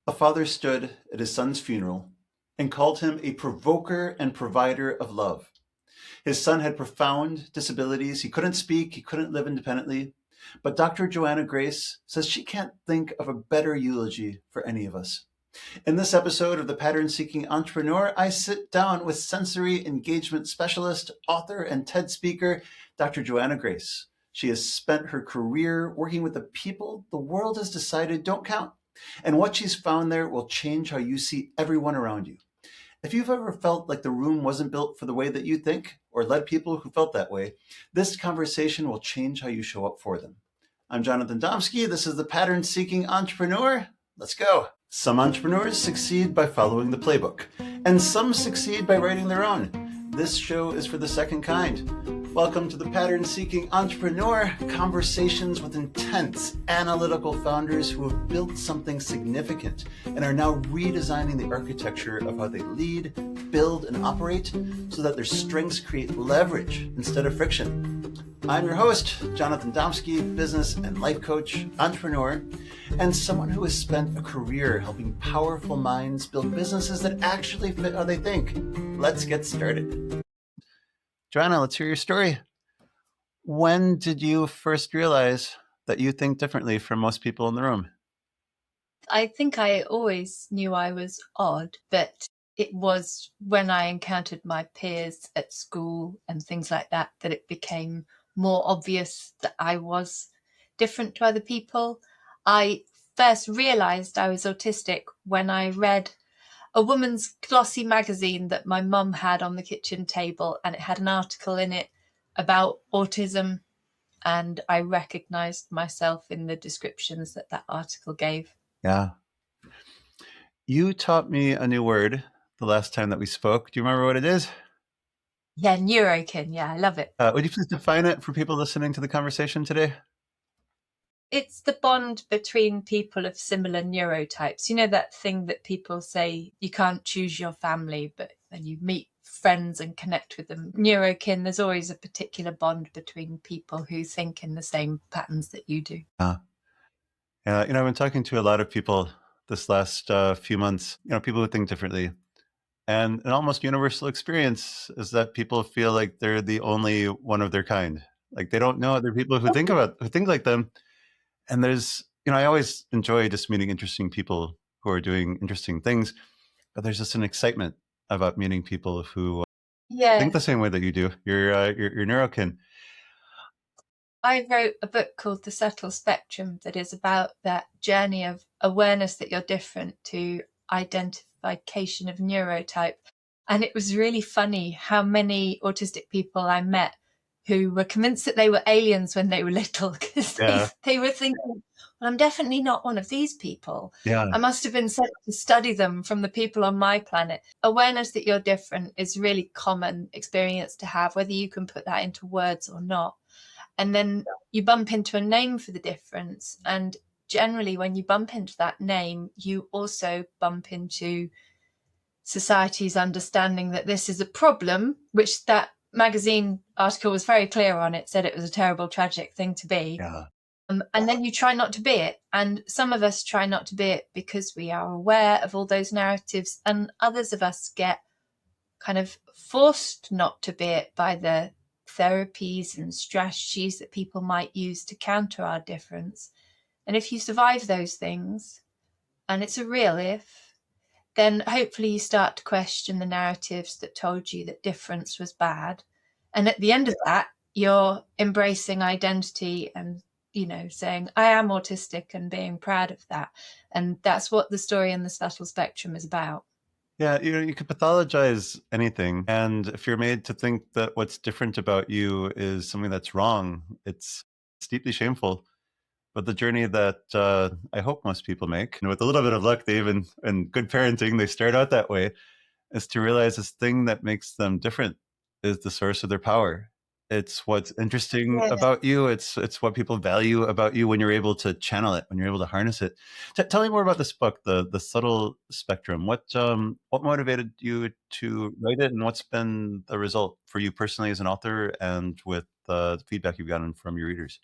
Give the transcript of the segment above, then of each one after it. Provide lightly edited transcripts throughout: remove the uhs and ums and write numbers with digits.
A father stood at his son's funeral and called him a provoker and provider of love. His son had profound disabilities. He couldn't speak, he couldn't live independently. But Dr. Joanna Grace says she can't think of a better eulogy for any of us. In this episode of The Pattern Seeking Entrepreneur, I sit down with sensory engagement specialist, author, and TED speaker, Dr. Joanna Grace. She has spent her career working with the people the world has decided don't count. And what she's found there will change how you see everyone around you. If you've ever felt like the room wasn't built for the way that you think, or led people who felt that way, this conversation will change how you show up for them. I'm Jonathan Domsky. This is The Pattern Seeking Entrepreneur. Let's go. Some entrepreneurs succeed by following the playbook, and some succeed by writing their own. This show is for the second kind. Welcome to The Pattern Seeking Entrepreneur, conversations with intense, analytical founders who have built something significant and are now redesigning the architecture of how they lead, build, and operate so that their strengths create leverage instead of friction. I'm your host, Jonathan Domsky, business and life coach, entrepreneur, and someone who has spent a career helping powerful minds build businesses that actually fit how they think. Let's get started. Joanna, let's hear your story. When did you first realize that you think differently from most people in the room? I think I always knew I was odd, but it was when I encountered my peers at school and things like that it became more obvious that I was different to other people. I first realized I was autistic when I read a woman's glossy magazine that my mum had on the kitchen table, and it had an article in it about autism, and I recognized myself in the descriptions that article gave. Yeah. You taught me a new word the last time that we spoke. Do you remember what it is? Yeah, Neurokin. Yeah, I love it. Would you please define it for people listening to the conversation today? It's the bond between people of similar neurotypes. You know that thing that people say, you can't choose your family, but when you meet friends and connect with them. Neurokin, there's always a particular bond between people who think in the same patterns that you do. Yeah, I've been talking to a lot of people this last few months, people who think differently. And an almost universal experience is that people feel like they're the only one of their kind. Like they don't know other people who think like them. And there's, I always enjoy just meeting interesting people who are doing interesting things, but there's just an excitement about meeting people who think the same way that you do. You're Neurokin. I wrote a book called The Subtle Spectrum that is about that journey of awareness that you're different to identification of neurotype. And it was really funny how many autistic people I met who were convinced that they were aliens when they were little, because they were thinking, well, I'm definitely not one of these people. Yeah. I must have been sent to study them from the people on my planet. Awareness that you're different is a really common experience to have, whether you can put that into words or not. And then you bump into a name for the difference. And generally, when you bump into that name, you also bump into society's understanding that this is a problem, which that magazine article was very clear on. It said it was a terrible, tragic thing to be. Yeah. And then you try not to be it. And some of us try not to be it because we are aware of all those narratives, and others of us get kind of forced not to be it by the therapies and strategies that people might use to counter our difference. And if you survive those things, and it's a real if, then hopefully you start to question the narratives that told you that difference was bad. And at the end of that, you're embracing identity and, saying, I am autistic, and being proud of that. And that's what the story in The Subtle Spectrum is about. Yeah, you could pathologize anything. And if you're made to think that what's different about you is something that's wrong, it's deeply shameful. But the journey that I hope most people make, and with a little bit of luck, and good parenting, they start out that way, is to realize this thing that makes them different is the source of their power. It's what's interesting about you. It's what people value about you when you're able to channel it, when you're able to harness it. Tell me more about this book, the Subtle Spectrum. What motivated you to write it, and what's been the result for you personally as an author, and with the feedback you've gotten from your readers?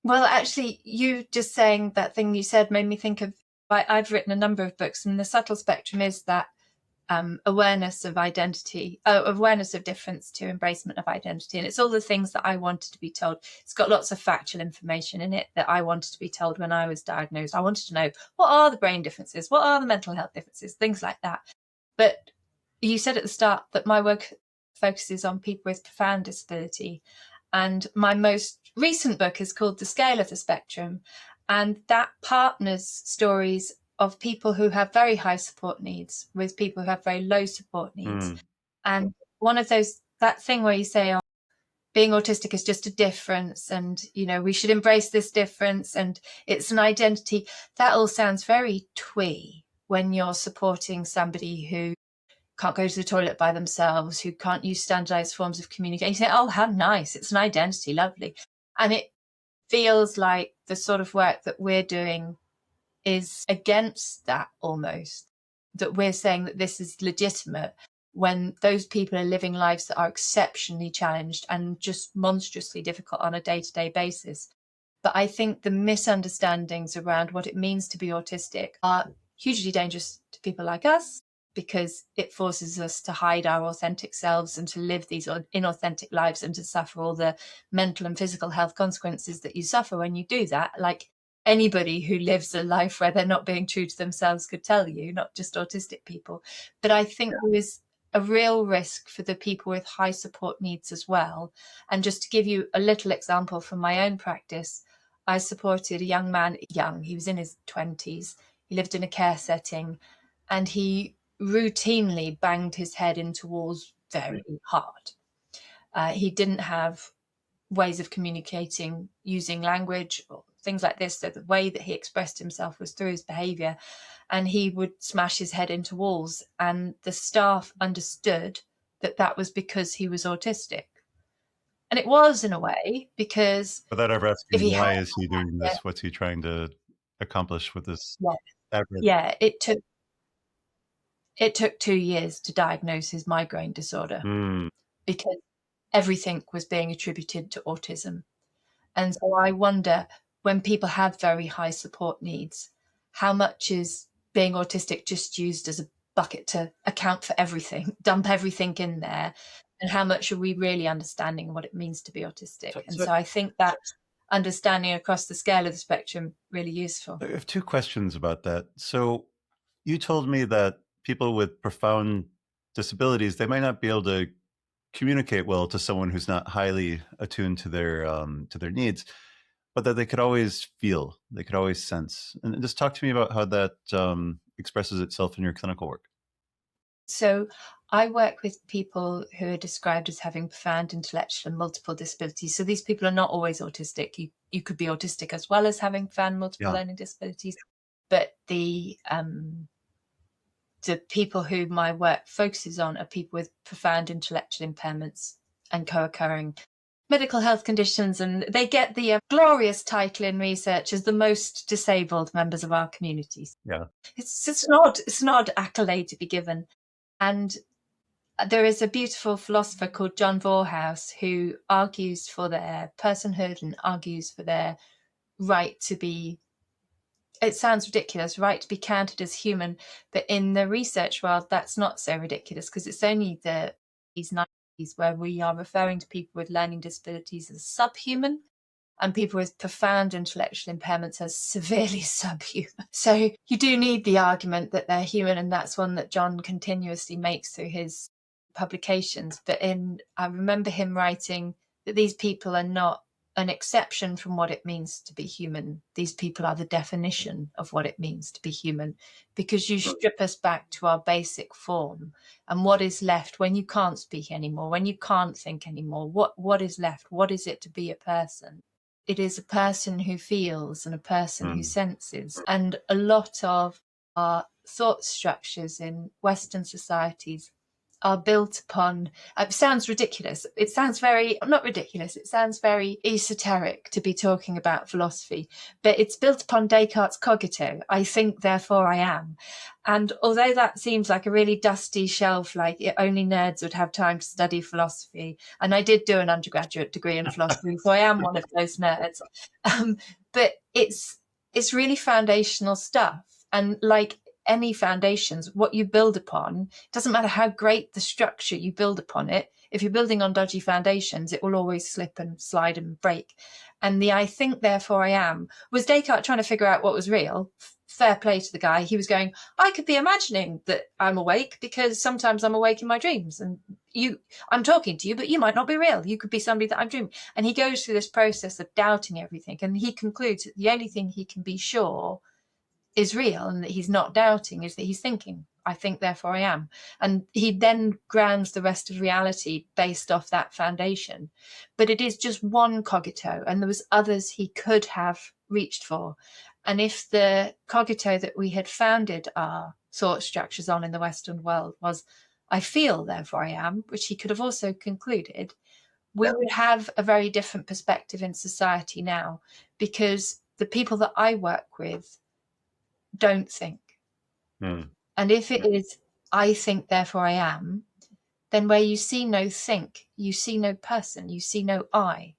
Well, actually, you just saying that thing you said made me think of I've written a number of books, and the subtle spectrum is that awareness of identity, awareness of difference to embracement of identity. And it's all the things that I wanted to be told. It's got lots of factual information in it that I wanted to be told when I was diagnosed. I wanted to know, what are the brain differences? What are the mental health differences? Things like that. But you said at the start that my work focuses on people with profound disability. And my most recent book is called The Scale of the Spectrum. And that partners stories of people who have very high support needs with people who have very low support needs. And one of those, that thing where you say, oh, being autistic is just a difference, and, you know, we should embrace this difference, and it's an identity. That all sounds very twee when you're supporting somebody who can't go to the toilet by themselves, who can't use standardized forms of communication. You say, oh, how nice, it's an identity, lovely. And it feels like the sort of work that we're doing is against that almost, that we're saying that this is legitimate when those people are living lives that are exceptionally challenged and just monstrously difficult on a day-to-day basis. But I think the misunderstandings around what it means to be autistic are hugely dangerous to people like us, because it forces us to hide our authentic selves and to live these inauthentic lives and to suffer all the mental and physical health consequences that you suffer when you do that. Like anybody who lives a life where they're not being true to themselves could tell you, not just autistic people. But I think there is a real risk for the people with high support needs as well. And just to give you a little example from my own practice, I supported a young man, he was in his 20s, he lived in a care setting, and he routinely banged his head into walls very hard. He didn't have ways of communicating using language or things like this, so the way that he expressed himself was through his behaviour, and he would smash his head into walls, and the staff understood that that was because he was autistic. And it was, in a way, because without ever if asking he why had, is he doing this, what's he trying to accomplish with this effort? yeah, it took 2 years to diagnose his migraine disorder because everything was being attributed to autism. And so I wonder, when people have very high support needs, how much is being autistic just used as a bucket to account for everything, dump everything in there, and how much are we really understanding what it means to be autistic? And so I think that understanding across the scale of the spectrum really useful. I have two questions about that. So you told me that people with profound disabilities, they might not be able to communicate well to someone who's not highly attuned to their needs, but that they could always feel, they could always sense. And just talk to me about how that expresses itself in your clinical work. So I work with people who are described as having profound intellectual and multiple disabilities. So these people are not always autistic. You could be autistic as well as having profound multiple learning disabilities. But the people who my work focuses on are people with profound intellectual impairments and co-occurring medical health conditions, and they get the glorious title in research as the most disabled members of our communities. Yeah, it's an odd accolade to be given. And there is a beautiful philosopher called John Vorhaus who argues for their personhood and argues for their right to be, it sounds ridiculous, right to be counted as human. But in the research world, that's not so ridiculous, because it's only these 90s where we are referring to people with learning disabilities as subhuman and people with profound intellectual impairments as severely subhuman. So you do need the argument that they're human, and that's one that John continuously makes through his publications. But I remember him writing that these people are not an exception from what it means to be human. These people are the definition of what it means to be human, because you strip us back to our basic form, and what is left when you can't speak anymore, when you can't think anymore, what is left? What is it to be a person? It is a person who feels and a person who senses. And a lot of our thought structures in Western societies are built upon, it sounds ridiculous. It sounds very, not ridiculous, it sounds very esoteric to be talking about philosophy, but it's built upon Descartes' cogito. I think, therefore I am. And although that seems like a really dusty shelf, like only nerds would have time to study philosophy, and I did do an undergraduate degree in philosophy, so I am one of those nerds, but it's really foundational stuff. And like any foundations, what you build upon, it doesn't matter how great the structure you build upon it. If you're building on dodgy foundations, it will always slip and slide and break. And the I think, therefore I am was Descartes trying to figure out what was real. Fair play to the guy. He was going, I could be imagining that I'm awake because sometimes I'm awake in my dreams. And I'm talking to you, but you might not be real. You could be somebody that I'm dreaming. And he goes through this process of doubting everything. And he concludes that the only thing he can be sure is real and that he's not doubting is that he's thinking, I think, therefore I am. And he then grounds the rest of reality based off that foundation. But it is just one cogito, and there was others he could have reached for. And if the cogito that we had founded our thought structures on in the Western world was, I feel, therefore I am, which he could have also concluded, we would have a very different perspective in society now, because the people that I work with don't think. And if it is, I think, therefore I am, then where you see no think, you see no person, you see no I.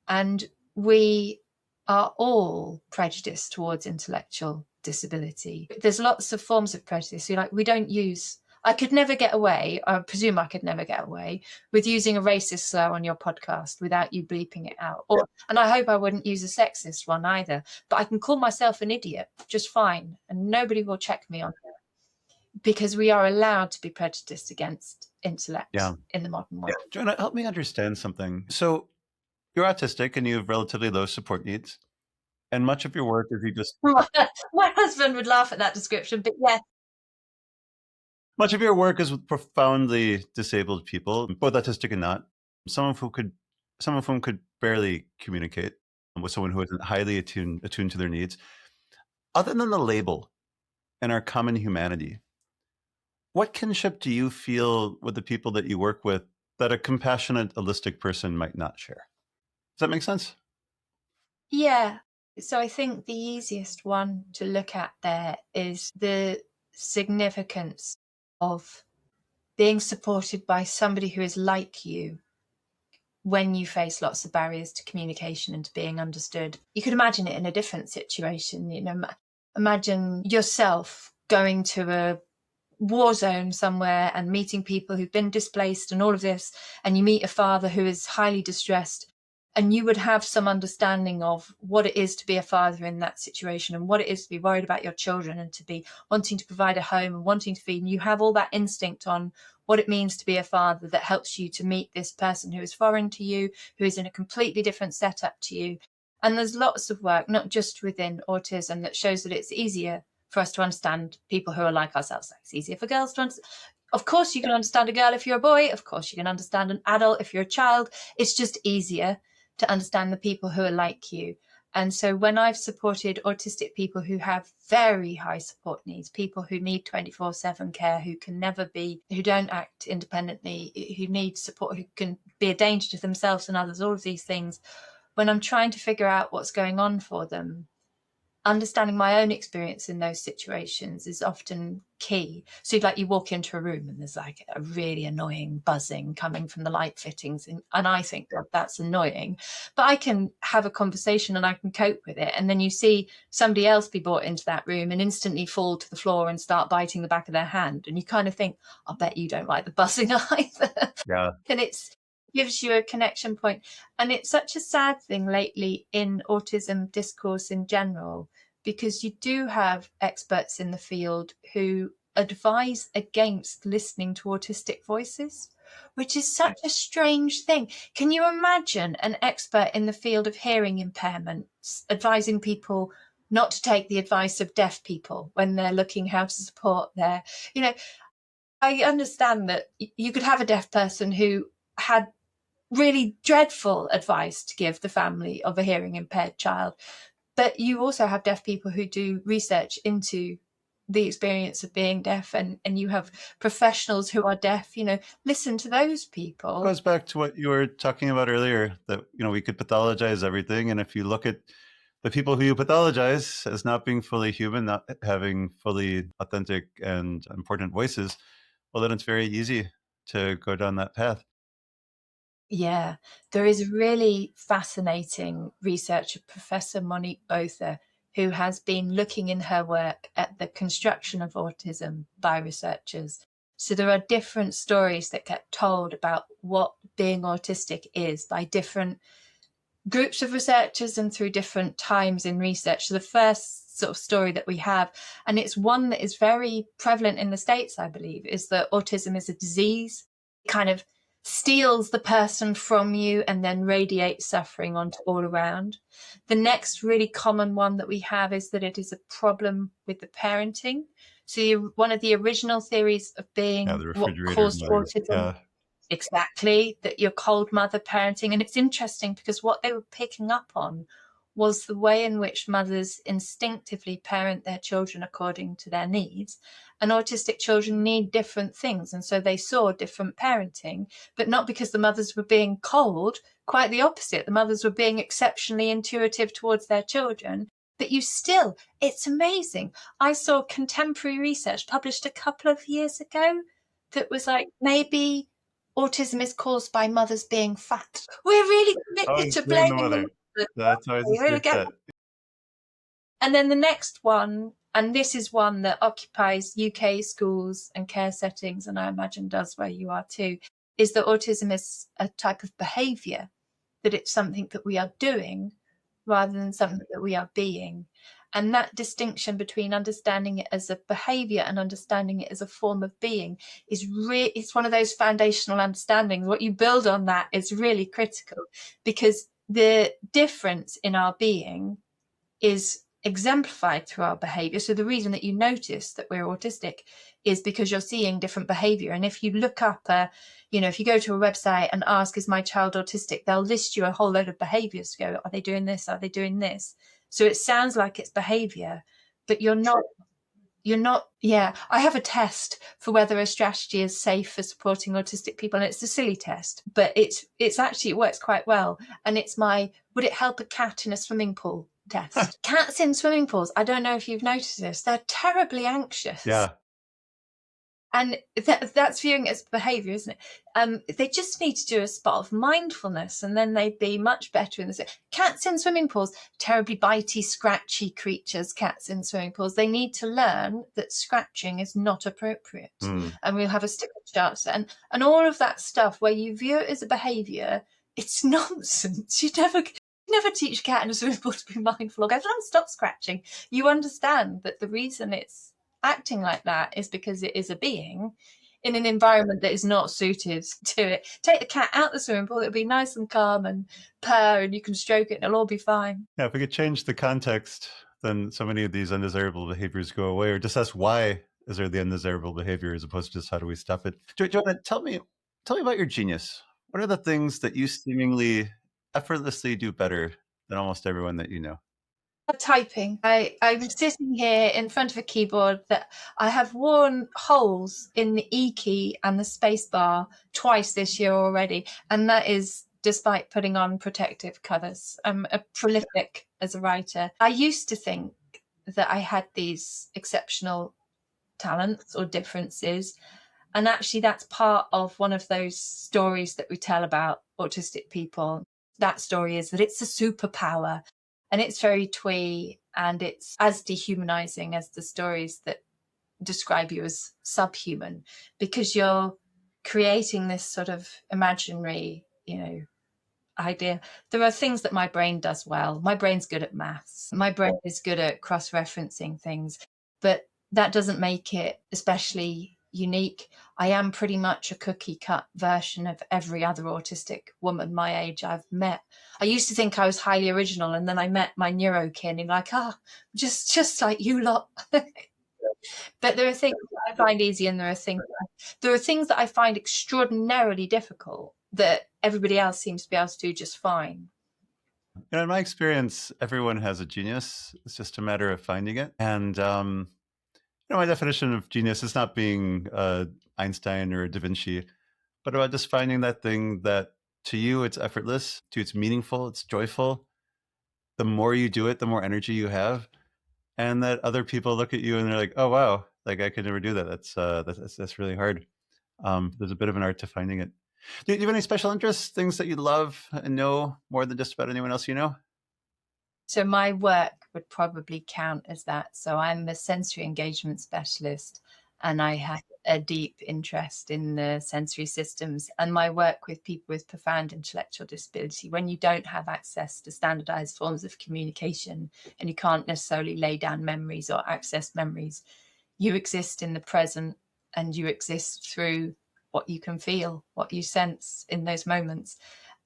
And we are all prejudiced towards intellectual disability. There's lots of forms of prejudice. So, like, we don't use, I could never get away, I presume I could never get away with using a racist slur on your podcast without you bleeping it out. And I hope I wouldn't use a sexist one either, but I can call myself an idiot just fine, and nobody will check me on that, because we are allowed to be prejudiced against intellect in the modern world. Joanna, help me understand something. So you're autistic and you have relatively low support needs. And much of your work is you just... My husband would laugh at that description, but yeah. Much of your work is with profoundly disabled people, both autistic and not. Some of whom could barely communicate with someone who isn't highly attuned to their needs. Other than the label and our common humanity, what kinship do you feel with the people that you work with that a compassionate, holistic person might not share? Does that make sense? Yeah. So I think the easiest one to look at there is the significance of being supported by somebody who is like you when you face lots of barriers to communication and to being understood. You could imagine it in a different situation. Imagine yourself going to a war zone somewhere and meeting people who've been displaced and all of this, and you meet a father who is highly distressed, and you would have some understanding of what it is to be a father in that situation and what it is to be worried about your children and to be wanting to provide a home and wanting to feed. And you have all that instinct on what it means to be a father that helps you to meet this person who is foreign to you, who is in a completely different setup to you. And there's lots of work, not just within autism, that shows that it's easier for us to understand people who are like ourselves. Like, it's easier for girls to understand. Of course, you can understand a girl if you're a boy. Of course, you can understand an adult if you're a child. It's just easier to understand the people who are like you. And so when I've supported autistic people who have very high support needs, people who need 24/7 care, who can never be, who don't act independently, who need support, who can be a danger to themselves and others, all of these things, when I'm trying to figure out what's going on for them, understanding my own experience in those situations is often key. So like you walk into a room and there's like a really annoying buzzing coming from the light fittings, and I think, God, that's annoying, but I can have a conversation and I can cope with it. And then you see somebody else be brought into that room and instantly fall to the floor and start biting the back of their hand, and you kind of think, I bet you don't like the buzzing either. Yeah. And it's gives you a connection point. And it's such a sad thing lately in autism discourse in general, because you do have experts in the field who advise against listening to autistic voices, which is such a strange thing. Can you imagine an expert in the field of hearing impairments advising people not to take the advice of deaf people when they're looking how to support their, I understand that you could have a deaf person who had really dreadful advice to give the family of a hearing impaired child, but you also have deaf people who do research into the experience of being deaf, and you have professionals who are deaf. Listen to those people. It goes back to what you were talking about earlier, that we could pathologize everything, and if you look at the people who you pathologize as not being fully human, not having fully authentic and important voices, well, then it's very easy to go down that path. Yeah, there is really fascinating research of Professor Monique Botha, who has been looking in her work at the construction of autism by researchers. So there are different stories that get told about what being autistic is by different groups of researchers and through different times in research. So the first sort of story that we have, and it's one that is very prevalent in the States, I believe, is that autism is a disease. It kind of steals the person from you and then radiates suffering onto all around. The next really common one that we have is that it is a problem with the parenting. So one of the original theories of being the what refrigerator caused mothers. autism, exactly, that you're cold mother parenting. And it's interesting because what they were picking up on was the way in which mothers instinctively parent their children according to their needs. And autistic children need different things. And so they saw different parenting, but not because the mothers were being cold, quite the opposite. The mothers were being exceptionally intuitive towards their children. But it's amazing. I saw contemporary research published a couple of years ago that was like, maybe autism is caused by mothers being fat. We're really committed to blaming the mother. That's always We really get. And then the next one, and this is one that occupies UK schools and care settings, and I imagine does where you are too, is that autism is a type of behaviour, that it's something that we are doing rather than something that we are being. And that distinction between understanding it as a behaviour and understanding it as a form of being is it's one of those foundational understandings. What you build on that is really critical, because the difference in our being is exemplified through our behaviour. So the reason that you notice that we're autistic is because you're seeing different behaviour. And if you look up, if you go to a website and ask, is my child autistic? They'll list you a whole load of behaviours to go, are they doing this? Are they doing this? So it sounds like it's behaviour, but you're not. Yeah, I have a test for whether a strategy is safe for supporting autistic people, and it's a silly test, but it's actually, it works quite well. And it's would it help a cat in a swimming pool test. Cats in swimming pools, I don't know if you've noticed this, they're terribly anxious. Yeah. And that's viewing it as behaviour, isn't it? They just need to do a spot of mindfulness, and then they'd be much better in the. Cats in swimming pools, terribly bitey, scratchy creatures. Cats in swimming pools, they need to learn that scratching is not appropriate, and we'll have a sticker chart and all of that stuff. Where you view it as a behaviour, it's nonsense. You never teach a cat in a swimming pool to be mindful or go, stop scratching. You understand that the reason it's acting like that is because it is a being in an environment that is not suited to it. Take the cat out the swimming pool, it'll be nice and calm and purr, and you can stroke it and it'll all be fine. Yeah, if we could change the context, then so many of these undesirable behaviors go away, or just ask why is there the undesirable behavior as opposed to just how do we stop it. Joanna, tell me about your genius. What are the things that you seemingly effortlessly do better than almost everyone that you know? Typing. I'm sitting here in front of a keyboard that I have worn holes in the E key and the space bar twice this year already, and that is despite putting on protective covers. I'm a prolific as a writer. I used to think that I had these exceptional talents or differences, and actually that's part of one of those stories that we tell about autistic people. That story is that it's a superpower, and it's very twee, and it's as dehumanizing as the stories that describe you as subhuman, because you're creating this sort of imaginary, idea. There are things that my brain does well. My brain's good at maths. My brain is good at cross-referencing things, but that doesn't make it especially unique. I am pretty much a cookie cut version of every other autistic woman my age I've met. I used to think I was highly original, and then I met my neurokin and just like you lot. But there are things that I find easy, and there are things that I find extraordinarily difficult that everybody else seems to be able to do just fine. In my experience, everyone has a genius. It's just a matter of finding it. And my definition of genius is not being Einstein or Da Vinci, but about just finding that thing that to you it's effortless, to it's meaningful, it's joyful. The more you do it, the more energy you have, and that other people look at you and they're like, "Oh wow, like I could never do that. That's really hard." There's a bit of an art to finding it. Do you have any special interests, things that you love and know more than just about anyone else you know? So my work would probably count as that. So I'm a sensory engagement specialist, and I have a deep interest in the sensory systems, and my work with people with profound intellectual disability. When you don't have access to standardized forms of communication and you can't necessarily lay down memories or access memories, you exist in the present, and you exist through what you can feel, what you sense in those moments.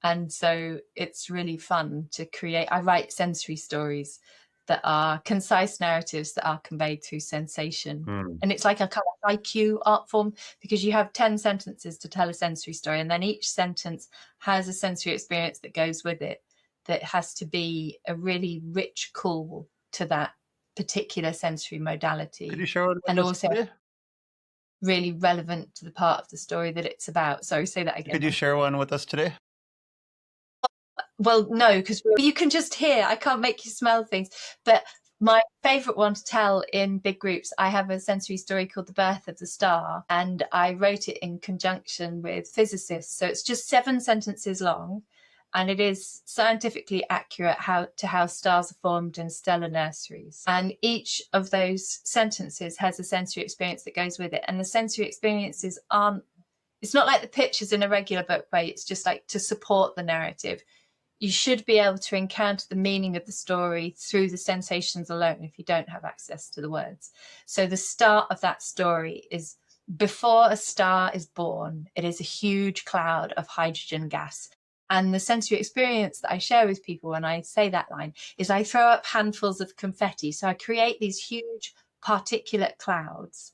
And so it's really fun to create. I write sensory stories that are concise narratives that are conveyed through sensation. And it's like a kind of IQ art form, because you have 10 sentences to tell a sensory story, and then each sentence has a sensory experience that goes with it, that has to be a really rich call to that particular sensory modality. Could you share one with and us also today? really relevant to the part of the story that it's about. Sorry, say that again. Could you share one with us today? Well, no, because you can just hear. I can't make you smell things. But my favourite one to tell in big groups, I have a sensory story called The Birth of the Star, and I wrote it in conjunction with physicists. So it's just 7 sentences long, and it is scientifically accurate how stars are formed in stellar nurseries. And each of those sentences has a sensory experience that goes with it. And the sensory experiences aren't, it's not like the pictures in a regular book where it's just like to support the narrative. You should be able to encounter the meaning of the story through the sensations alone if you don't have access to the words. So the start of that story is before a star is born. It is a huge cloud of hydrogen gas. And the sensory experience that I share with people when I say that line is I throw up handfuls of confetti. So I create these huge particulate clouds.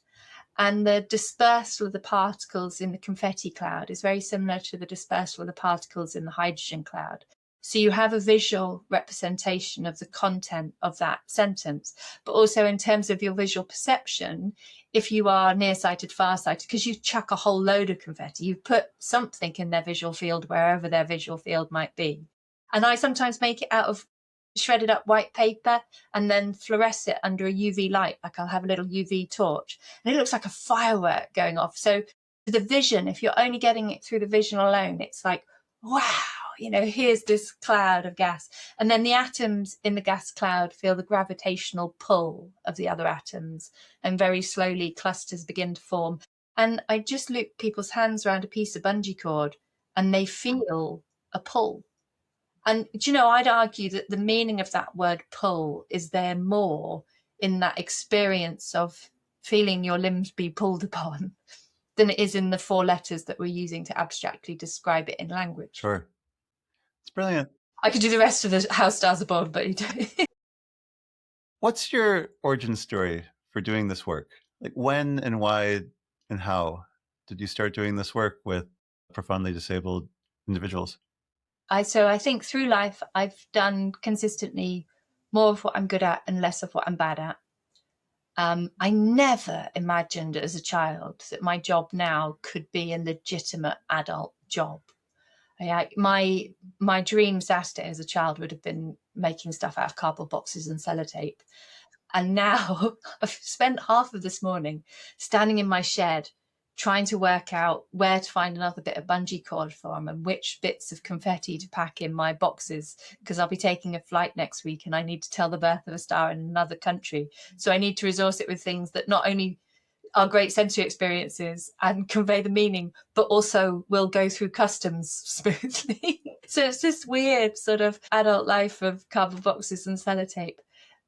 And the dispersal of the particles in the confetti cloud is very similar to the dispersal of the particles in the hydrogen cloud. So you have a visual representation of the content of that sentence, but also in terms of your visual perception, if you are nearsighted, farsighted, because you chuck a whole load of confetti, you put something in their visual field wherever their visual field might be. And I sometimes make it out of shredded up white paper and then fluoresce it under a UV light. Like I'll have a little UV torch and it looks like a firework going off. So the vision, if you're only getting it through the vision alone, it's like, wow, here's this cloud of gas. And then the atoms in the gas cloud feel the gravitational pull of the other atoms, and very slowly clusters begin to form. And I just loop people's hands around a piece of bungee cord and they feel a pull. And, I'd argue that the meaning of that word pull is there more in that experience of feeling your limbs be pulled upon than it is in the 4 letters that we're using to abstractly describe it in language. Sure. It's brilliant. I could do the rest of the How Stars Are Born, but you don't. What's your origin story for doing this work? Like when and why and how did you start doing this work with profoundly disabled individuals? So I think through life, I've done consistently more of what I'm good at and less of what I'm bad at. I never imagined as a child that my job now could be a legitimate adult job. My dreams as a child would have been making stuff out of cardboard boxes and sellotape. And now I've spent half of this morning standing in my shed trying to work out where to find another bit of bungee cord from and which bits of confetti to pack in my boxes, because I'll be taking a flight next week and I need to tell the birth of a star in another country. So I need to resource it with things that not only are great sensory experiences and convey the meaning, but also will go through customs smoothly. So it's this weird sort of adult life of cardboard boxes and sellotape.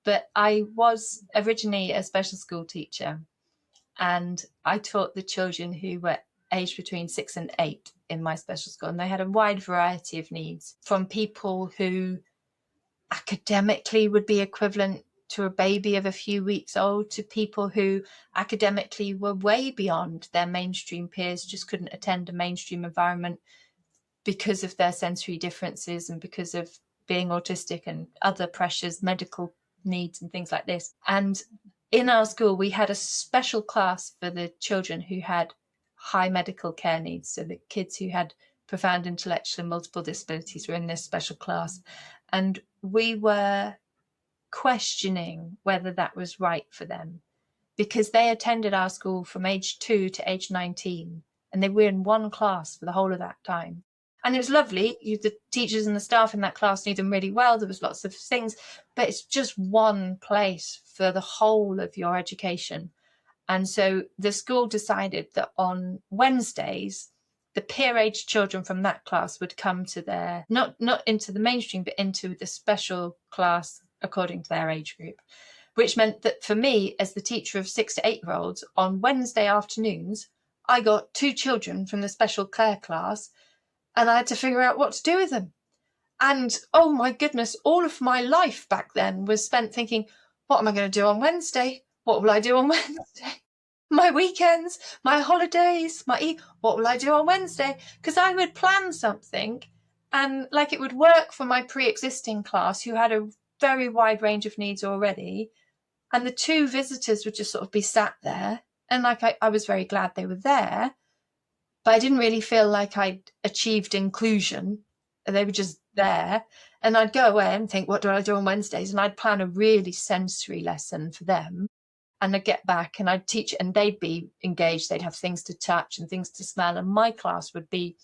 But I was originally a special school teacher, and I taught the children who were aged between 6 and 8 in my special school. And they had a wide variety of needs, from people who academically would be equivalent to a baby of a few weeks old to people who academically were way beyond their mainstream peers, just couldn't attend a mainstream environment because of their sensory differences and because of being autistic and other pressures, medical needs and things like this. And in our school, we had a special class for the children who had high medical care needs. So the kids who had profound intellectual and multiple disabilities were in this special class. And we were questioning whether that was right for them, because they attended our school from age 2 to age 19, and they were in one class for the whole of that time. And it was lovely. The teachers and the staff in that class knew them really well. There was lots of things, but it's just one place for the whole of your education. And so the school decided that on Wednesdays, the peer-aged children from that class would come to their, not into the mainstream, but into the special class according to their age group, which meant that for me, as the teacher of 6 to 8-year-olds, on Wednesday afternoons, I got 2 children from the special care class, and I had to figure out what to do with them. And oh my goodness, all of my life back then was spent thinking, what am I going to do on Wednesday? What will I do on Wednesday? My weekends, my holidays, what will I do on Wednesday? Because I would plan something and like it would work for my pre-existing class who had a very wide range of needs already. And the 2 visitors would just sort of be sat there. And like I was very glad they were there, but I didn't really feel like I'd achieved inclusion. They were just there. And I'd go away and think, what do I do on Wednesdays? And I'd plan a really sensory lesson for them. And I'd get back and I'd teach, and they'd be engaged. They'd have things to touch and things to smell. And my class would be,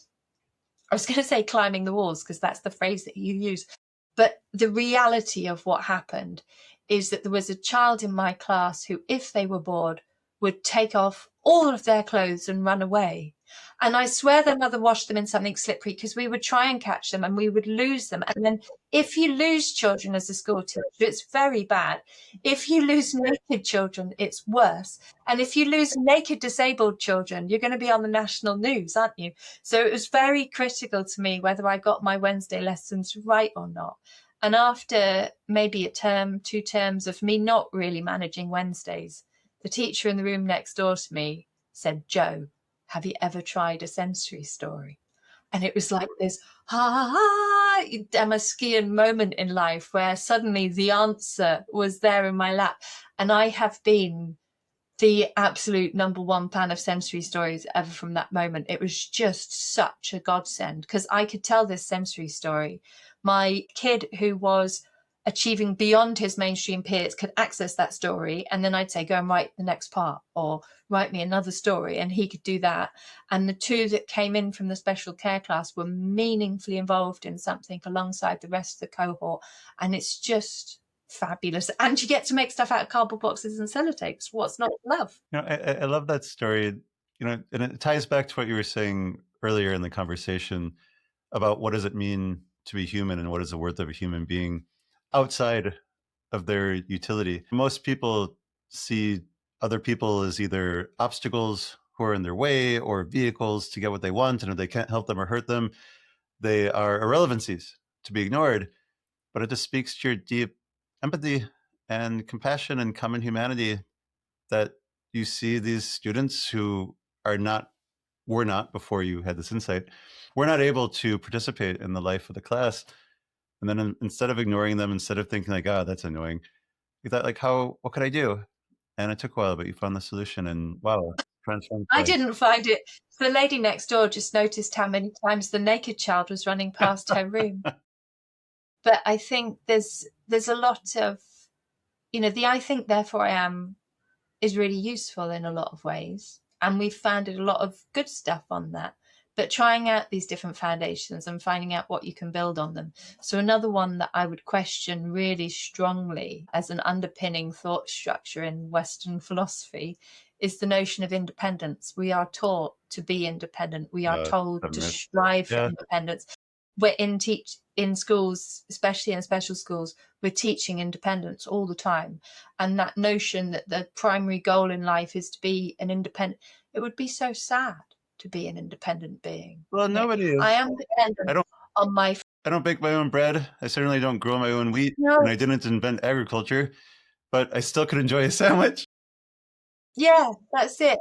I was going to say climbing the walls, because that's the phrase that you use. But the reality of what happened is that there was a child in my class who, if they were bored, would take off all of their clothes and run away. And I swear their mother washed them in something slippery, because we would try and catch them and we would lose them. And then if you lose children as a school teacher, it's very bad. If you lose naked children, it's worse. And if you lose naked disabled children, you're going to be on the national news, aren't you? So it was very critical to me whether I got my Wednesday lessons right or not. And after maybe a term, 2 terms of me not really managing Wednesdays, the teacher in the room next door to me said, "Jo, have you ever tried a sensory story?" And it was like this Damaskian moment in life where suddenly the answer was there in my lap. And I have been the absolute #1 fan of sensory stories ever from that moment. It was just such a godsend, because I could tell this sensory story. My kid who was achieving beyond his mainstream peers could access that story, and then I'd say, go and write the next part, or write me another story, and he could do that. And the 2 that came in from the special care class were meaningfully involved in something alongside the rest of the cohort, and it's just fabulous. And you get to make stuff out of cardboard boxes and sellotapes. What's not to love? I love that story, and it ties back to what you were saying earlier in the conversation about what does it mean to be human and what is the worth of a human being outside of their utility. Most people see other people as either obstacles who are in their way or vehicles to get what they want, and if they can't help them or hurt them, they are irrelevancies to be ignored. But it just speaks to your deep empathy and compassion and common humanity that you see these students who were not, before you had this insight, were not able to participate in the life of the class. And then instead of ignoring them, instead of thinking like, oh, that's annoying, you thought like, what could I do? And it took a while, but you found the solution, and wow, transformed I life. didn't find it. The lady next door just noticed how many times the naked child was running past her room. But I think there's a lot of, the I think therefore I am is really useful in a lot of ways. And we've founded a lot of good stuff on that. But trying out these different foundations and finding out what you can build on them. So another one that I would question really strongly as an underpinning thought structure in Western philosophy is the notion of independence. We are taught to be independent. We are told to strive for independence. We're in schools, especially in special schools, we're teaching independence all the time. And that notion that the primary goal in life is to be an independent, it would be so sad to be an independent being. Well, nobody is. I am dependent on my... I don't bake my own bread. I certainly don't grow my own wheat. No. And I didn't invent agriculture, but I still could enjoy a sandwich. Yeah, that's it.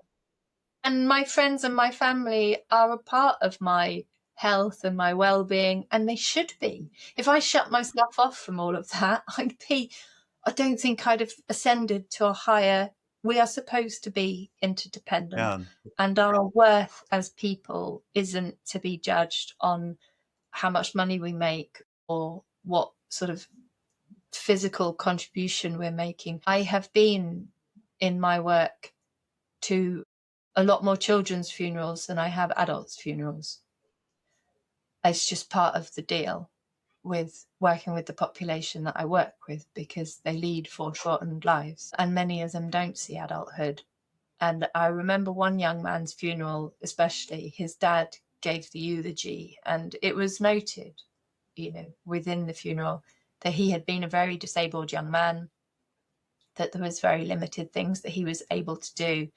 And my friends and my family are a part of my health and my well-being, and they should be. If I shut myself off from all of that, I don't think I'd have ascended to a higher... We are supposed to be interdependent, and our worth as people isn't to be judged on how much money we make or what sort of physical contribution we're making. I have been in my work to a lot more children's funerals than I have adults' funerals. it's just part of the deal with working with the population that I work with, because they lead foreshortened lives and many of them don't see adulthood. And I remember one young man's funeral, especially, his dad gave the eulogy, and it was noted, within the funeral, that he had been a very disabled young man, that there was very limited things that he was able to do.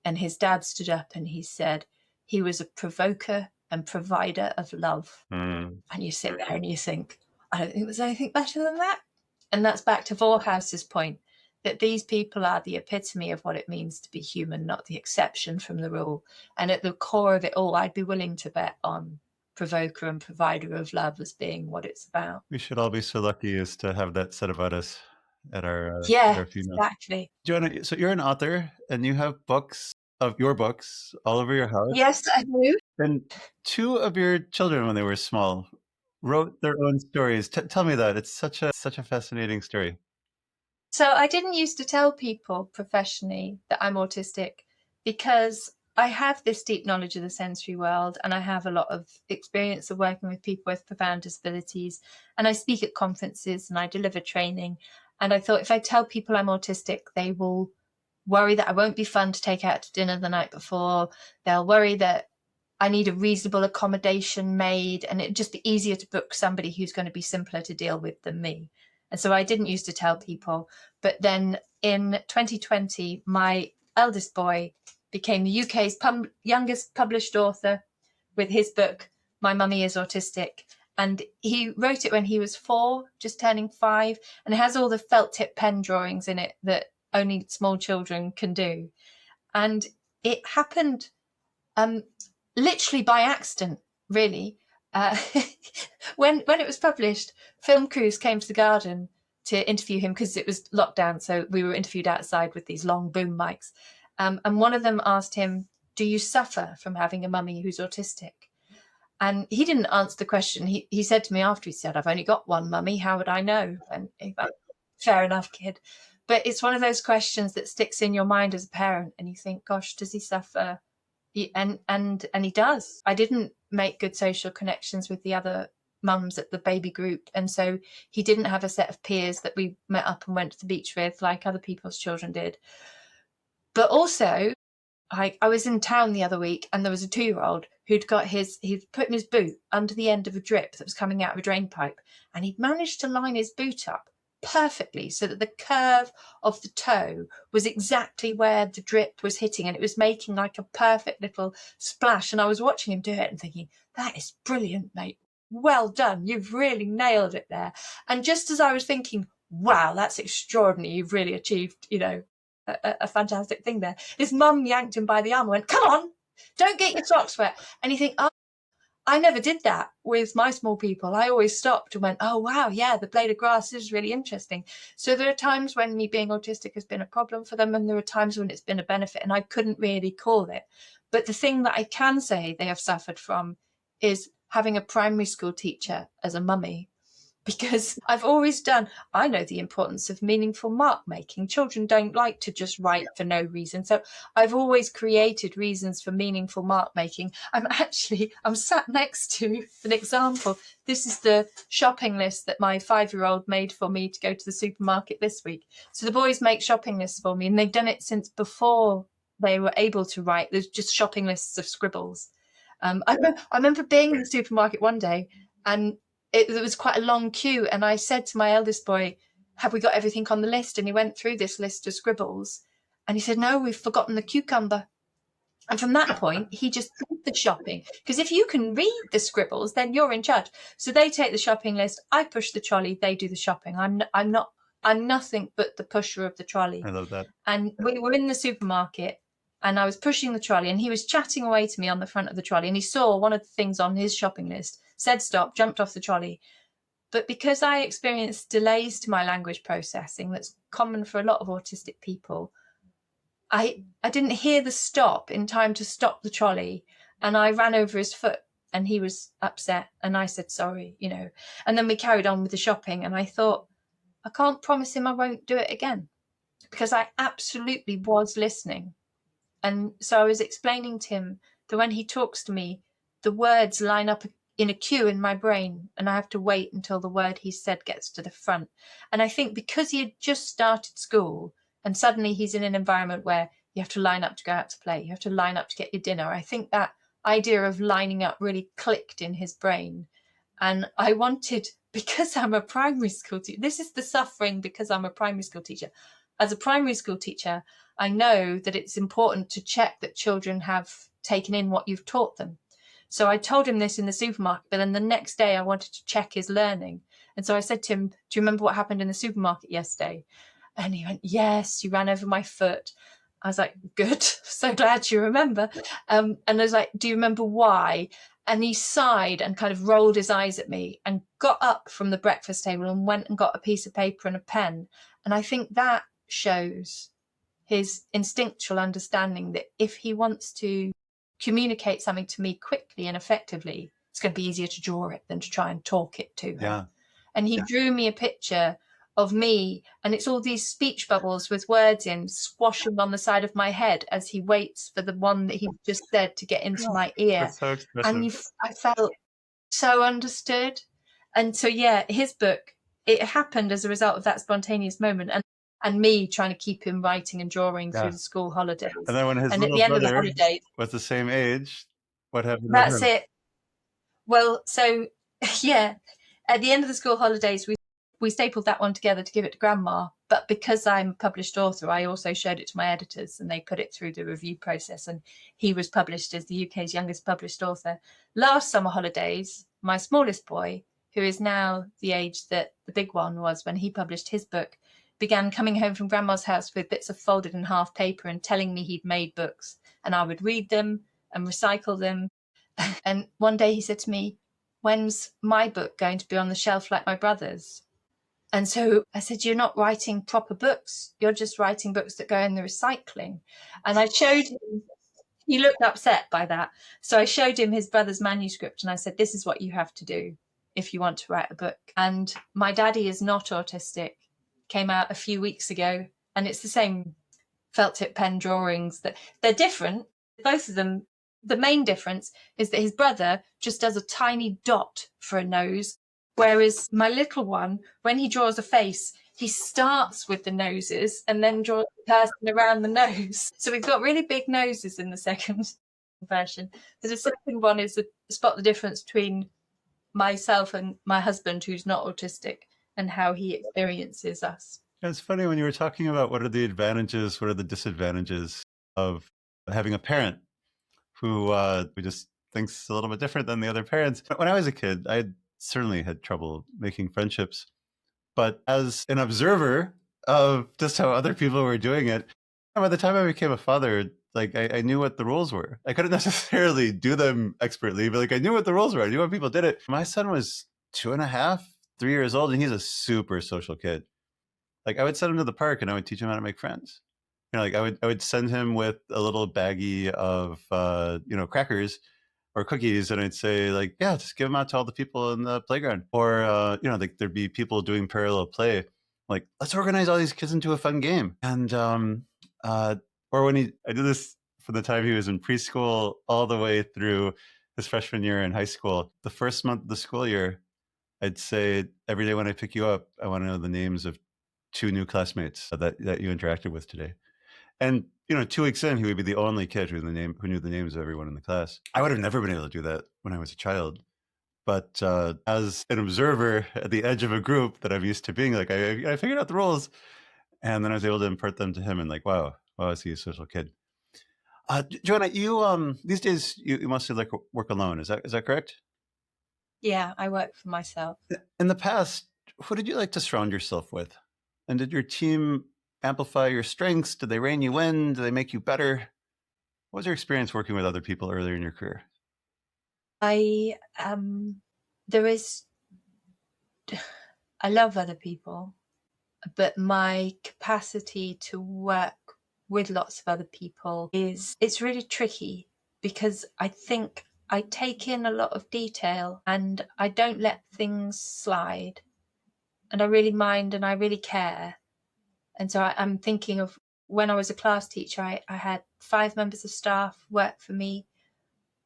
And his dad stood up and he said he was a provoker and provider of love. And you sit there and you think, I don't think there's anything better than that. And that's back to Vorhaus's point, that these people are the epitome of what it means to be human, not the exception from the rule. And at the core of it all, I'd be willing to bet on provoker and provider of love as being what it's about. We should all be so lucky as to have that said about us at our funeral. Exactly. Joanna, so you're an author and you have books of your books all over your house. Yes, I do. And 2 of your children, when they were small, wrote their own stories. Tell me that. It's such a fascinating story. So I didn't used to tell people professionally that I'm autistic, because I have this deep knowledge of the sensory world and I have a lot of experience of working with people with profound disabilities, and I speak at conferences and I deliver training. And I thought, if I tell people I'm autistic, they will worry that I won't be fun to take out to dinner the night before. They'll worry that I need a reasonable accommodation made, and it'd just be easier to book somebody who's going to be simpler to deal with than me. And so I didn't used to tell people. But then in 2020, my eldest boy became the UK's youngest published author with his book, My Mummy is Autistic. And he wrote it when he was 4, just turning 5. And it has all the felt tip pen drawings in it that only small children can do. And it happened literally by accident, really. When it was published, film crews came to the garden to interview him because it was lockdown, so we were interviewed outside with these long boom mics. And one of them asked him, "Do you suffer from having a mummy who's autistic?" And he didn't answer the question. He said to me after, he said, "I've only got one mummy. How would I know?" And fair enough, kid. But it's one of those questions that sticks in your mind as a parent, and you think, gosh, does he suffer? And he does. I didn't make good social connections with the other mums at the baby group, and so he didn't have a set of peers that we met up and went to the beach with like other people's children did. But also, I was in town the other week, and there was a 2-year-old who'd put his boot under the end of a drip that was coming out of a drain pipe, and he'd managed to line his boot up perfectly so that the curve of the toe was exactly where the drip was hitting, and it was making like a perfect little splash. And I was watching him do it and thinking, that is brilliant, mate. Well done. You've really nailed it there. And just as I was thinking, wow, that's extraordinary, you've really achieved, a fantastic thing there, his mum yanked him by the arm and went, "Come on, don't get your socks wet." And you think, oh, I never did that with my small people. I always stopped and went, "Oh, wow, yeah, the blade of grass is really interesting." So there are times when me being autistic has been a problem for them, and there are times when it's been a benefit, and I couldn't really call it. But the thing that I can say they have suffered from is having a primary school teacher as a mummy, because I know the importance of meaningful mark making. Children don't like to just write for no reason. So I've always created reasons for meaningful mark making. I'm sat next to an example. This is the shopping list that my 5-year-old made for me to go to the supermarket this week. So the boys make shopping lists for me, and they've done it since before they were able to write. There's just shopping lists of scribbles. I remember being in the supermarket one day, and it was quite a long queue, and I said to my eldest boy, "Have we got everything on the list?" And he went through this list of scribbles, and he said, "No, we've forgotten the cucumber." And from that point, he just did the shopping, because if you can read the scribbles, then you're in charge. So they take the shopping list, I push the trolley, they do the shopping. I'm nothing but the pusher of the trolley. I love that. And we were in the supermarket, and I was pushing the trolley, and he was chatting away to me on the front of the trolley, and he saw one of the things on his shopping list, said stop, jumped off the trolley. But because I experienced delays to my language processing that's common for a lot of autistic people, I didn't hear the stop in time to stop the trolley, and I ran over his foot, and he was upset, and I said sorry, and then we carried on with the shopping. And I thought, I can't promise him I won't do it again, because I absolutely was listening. And so I was explaining to him that when he talks to me, the words line up in a queue in my brain, and I have to wait until the word he said gets to the front. And I think because he had just started school and suddenly he's in an environment where you have to line up to go out to play, you have to line up to get your dinner, I think that idea of lining up really clicked in his brain. And I wanted, because I'm a primary school teacher, this is the suffering because I'm a primary school teacher. As a primary school teacher, I know that it's important to check that children have taken in what you've taught them. So I told him this in the supermarket, but then the next day I wanted to check his learning. And so I said to him, do you remember what happened in the supermarket yesterday? And he went, yes, you ran over my foot. I was like, good, so glad you remember. And I was like, do you remember why? And he sighed and kind of rolled his eyes at me and got up from the breakfast table and went and got a piece of paper and a pen. And I think that shows his instinctual understanding that if he wants to communicate something to me quickly and effectively, it's going to be easier to draw it than to try and talk it to him. Yeah. And he drew me a picture of me, and it's all these speech bubbles with words in squashing on the side of my head as he waits for the one that he just said to get into my ear. That's so expressive. And I felt so understood. And so, yeah, his book, it happened as a result of that spontaneous moment and me trying to keep him writing and drawing through the school holidays. And then when his and at little the end of the brother holidays, was the same age, what happened with that's him? it. Well, so, yeah, at the end of the school holidays, we stapled that one together to give it to Grandma. But because I'm a published author, I also showed it to my editors and they put it through the review process. And he was published as the UK's youngest published author. Last summer holidays, my smallest boy, who is now the age that the big one was when he published his book, began coming home from Grandma's house with bits of folded in half paper and telling me he'd made books. And I would read them and recycle them. And one day he said to me, when's my book going to be on the shelf like my brother's? And so I said, you're not writing proper books. You're just writing books that go in the recycling. And I showed him, he looked upset by that. So I showed him his brother's manuscript and I said, this is what you have to do if you want to write a book. And My Daddy Is Not Autistic came out a few weeks ago. And it's the same felt tip pen drawings. That they're different, both of them. The main difference is that his brother just does a tiny dot for a nose, whereas my little one, when he draws a face, he starts with the noses and then draws the person around the nose. So we've got really big noses in the second version. The second one is to spot the difference between myself and my husband, who's not autistic, and how he experiences us. It's funny when you were talking about what are the advantages, what are the disadvantages of having a parent who just thinks a little bit different than the other parents. When I was a kid, I certainly had trouble making friendships. But as an observer of just how other people were doing it, by the time I became a father, like I knew what the rules were. I couldn't necessarily do them expertly, but like I knew what the rules were. I knew how people did it. My son was 2.5, 3 years old, and he's a super social kid. Like I would send him to the park and I would teach him how to make friends. Like I would send him with a little baggie of crackers or cookies, and I'd say like, yeah, just give them out to all the people in the playground. Or like there'd be people doing parallel play, like let's organize all these kids into a fun game. And or when I did this from the time he was in preschool all the way through his freshman year in high school. The first month of the school year, I'd say every day when I pick you up, I want to know the names of 2 new classmates that you interacted with today. And 2 weeks in, he would be the only kid who knew the names of everyone in the class. I would have never been able to do that when I was a child. But as an observer at the edge of a group that I'm used to being, like I figured out the rules, and then I was able to impart them to him. And like, wow, is he a social kid? Joanna, you these days you mostly like work alone. Is that correct? Yeah, I work for myself. In the past, who did you like to surround yourself with? And did your team amplify your strengths? Did they rein you in? Did they make you better? What was your experience working with other people earlier in your career? I love other people, but my capacity to work with lots of other people it's really tricky because I think I take in a lot of detail and I don't let things slide, and I really mind and I really care. And so I'm thinking of when I was a class teacher, I had 5 members of staff work for me.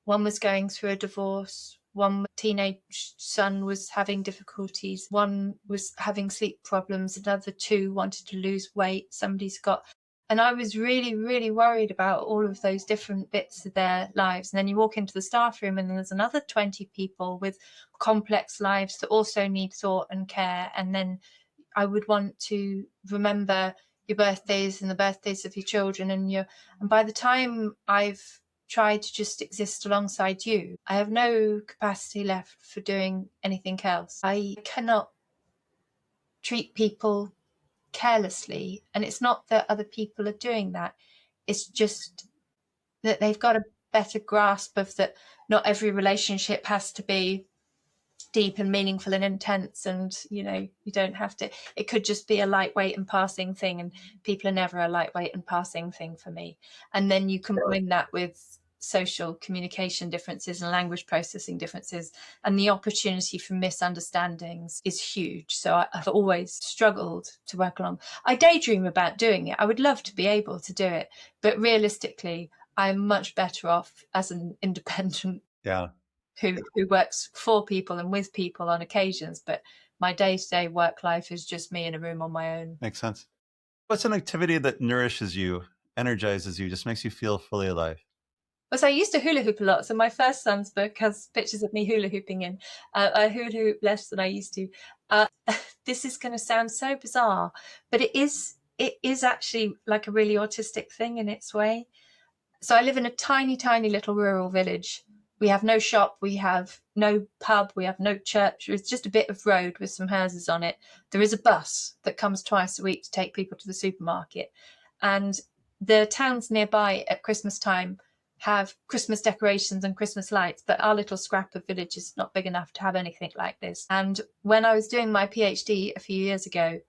One was going through a divorce, One teenage son was having difficulties. One was having sleep problems. Another two wanted to lose weight. Somebody's got... And I was really, really worried about all of those different bits of their lives. And then you walk into the staff room and there's another 20 people with complex lives that also need thought and care. And then I would want to remember your birthdays and the birthdays of your children. And by the time I've tried to just exist alongside you, I have no capacity left for doing anything else. I cannot treat people carelessly, and it's not that other people are doing that, it's just that they've got a better grasp of that not every relationship has to be deep and meaningful and intense, and you don't have to, it could just be a lightweight and passing thing, and people are never a lightweight and passing thing for me. And then you combine that with social communication differences and language processing differences, and the opportunity for misunderstandings is huge. So I've always struggled to work along. I daydream about doing it. I would love to be able to do it, but realistically I'm much better off as an independent who works for people and with people on occasions, but my day-to-day work life is just me in a room on my own. Makes sense. What's an activity that nourishes you, energizes you, just makes you feel fully alive? Well, so I used to hula hoop a lot. So my first son's book has pictures of me hula hooping in. I hula hoop less than I used to. This is going to sound so bizarre, but it is actually like a really autistic thing in its way. So I live in a tiny, tiny little rural village. We have no shop, we have no pub, we have no church. It's just a bit of road with some houses on it. There is a bus that comes twice a week to take people to the supermarket. And the towns nearby at Christmas time have Christmas decorations and Christmas lights, but our little scrap of village is not big enough to have anything like this. And when I was doing my PhD a few years ago,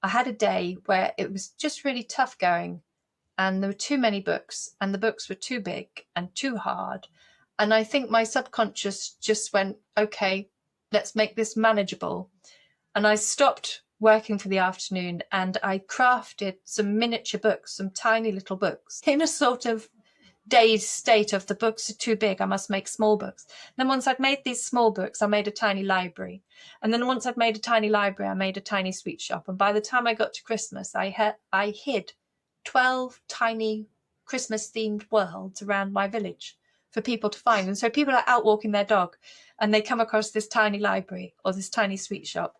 I had a day where it was just really tough going, and there were too many books, and the books were too big and too hard. And I think my subconscious just went, okay, let's make this manageable. And I stopped working for the afternoon and I crafted some miniature books, some tiny little books, in a sort of dazed state of the books are too big, I must make small books. Then once I'd made these small books, I made a tiny library. And then once I'd made a tiny library, I made a tiny sweet shop. And by the time I got to Christmas, I hid 12 tiny Christmas-themed worlds around my village for people to find. And so people are out walking their dog and they come across this tiny library or this tiny sweet shop.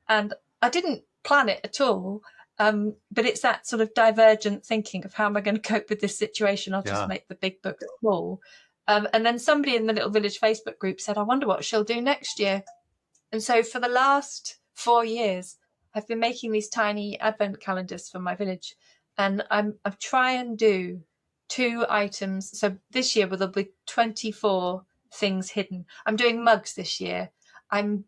And I didn't plan it at all. But it's that sort of divergent thinking of how am I going to cope with this situation? I'll just make the big book small. And then somebody in the little village Facebook group said, I wonder what she'll do next year. And so for the last 4 years, I've been making these tiny advent calendars for my village. And I'm trying and do 2 items. So this year, there'll be 24 things hidden. I'm doing mugs this year. I'm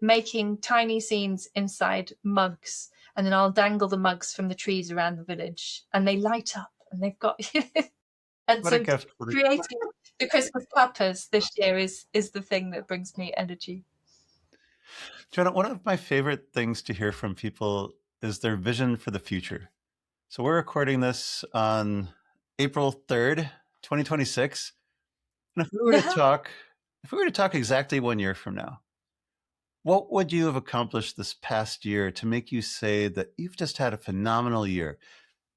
making tiny scenes inside mugs, and then I'll dangle the mugs from the trees around the village, and they light up, and they've got. And what so creating the Christmas clappers this year is the thing that brings me energy. Joanna, one of my favorite things to hear from people is their vision for the future. So we're recording this on April 3rd, 2026. And if we were to talk exactly 1 year from now, what would you have accomplished this past year to make you say that you've just had a phenomenal year?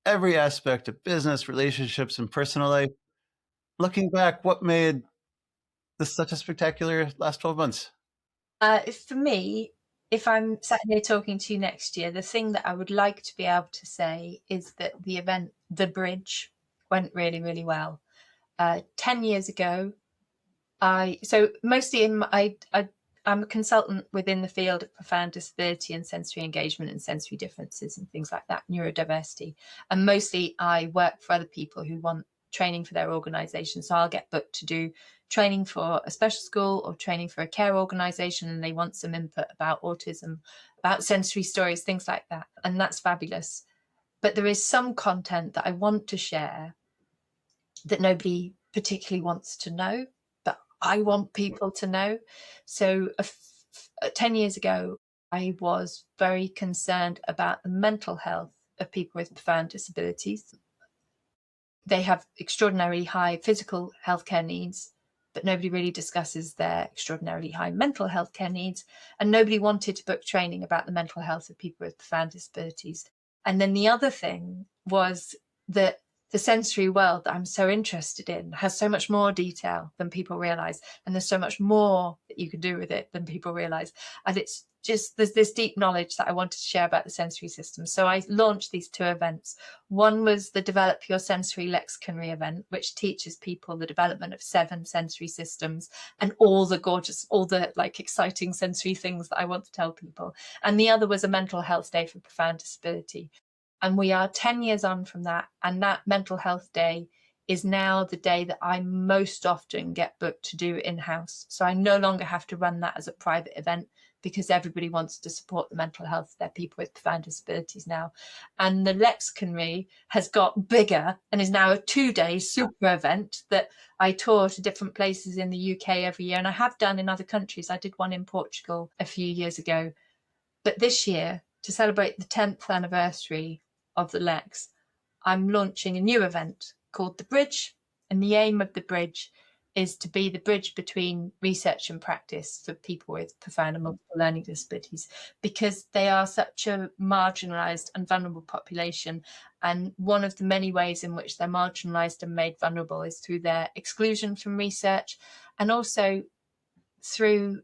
Every aspect of business, relationships, and personal life. Looking back, what made this such a spectacular last 12 months? For me, if I'm sat here talking to you next year, the thing that I would like to be able to say is that the event, The Bridge, went really, really well. 10 years ago, I'm a consultant within the field of profound disability and sensory engagement and sensory differences and things like that, neurodiversity. And mostly I work for other people who want training for their organisation. So I'll get booked to do training for a special school or training for a care organisation, and they want some input about autism, about sensory stories, things like that. And that's fabulous. But there is some content that I want to share that nobody particularly wants to know, but I want people to know. So 10 years ago, I was very concerned about the mental health of people with profound disabilities. They have extraordinarily high physical healthcare needs, but nobody really discusses their extraordinarily high mental health care needs, and nobody wanted to book training about the mental health of people with profound disabilities. And then the other thing was that the sensory world that I'm so interested in has so much more detail than people realize, and there's so much more that you can do with it than people realize. And it's just, there's this deep knowledge that I wanted to share about the sensory system. So I launched these 2 events. One was the Develop Your Sensory Lexiconry event, which teaches people the development of 7 sensory systems and all the gorgeous, all the like exciting sensory things that I want to tell people. And the other was a mental health day for profound disability. And we are 10 years on from that. And that mental health day is now the day that I most often get booked to do in-house. So I no longer have to run that as a private event, because everybody wants to support the mental health of their people with profound disabilities now. And the Lexiconry has got bigger and is now a 2-day super event that I tour to different places in the UK every year. And I have done in other countries. I did one in Portugal a few years ago. But this year, to celebrate the 10th anniversary of the Lex, I'm launching a new event called The Bridge. And the aim of The Bridge is to be the bridge between research and practice for people with profound and multiple learning disabilities, because they are such a marginalised and vulnerable population. And one of the many ways in which they're marginalised and made vulnerable is through their exclusion from research, and also through,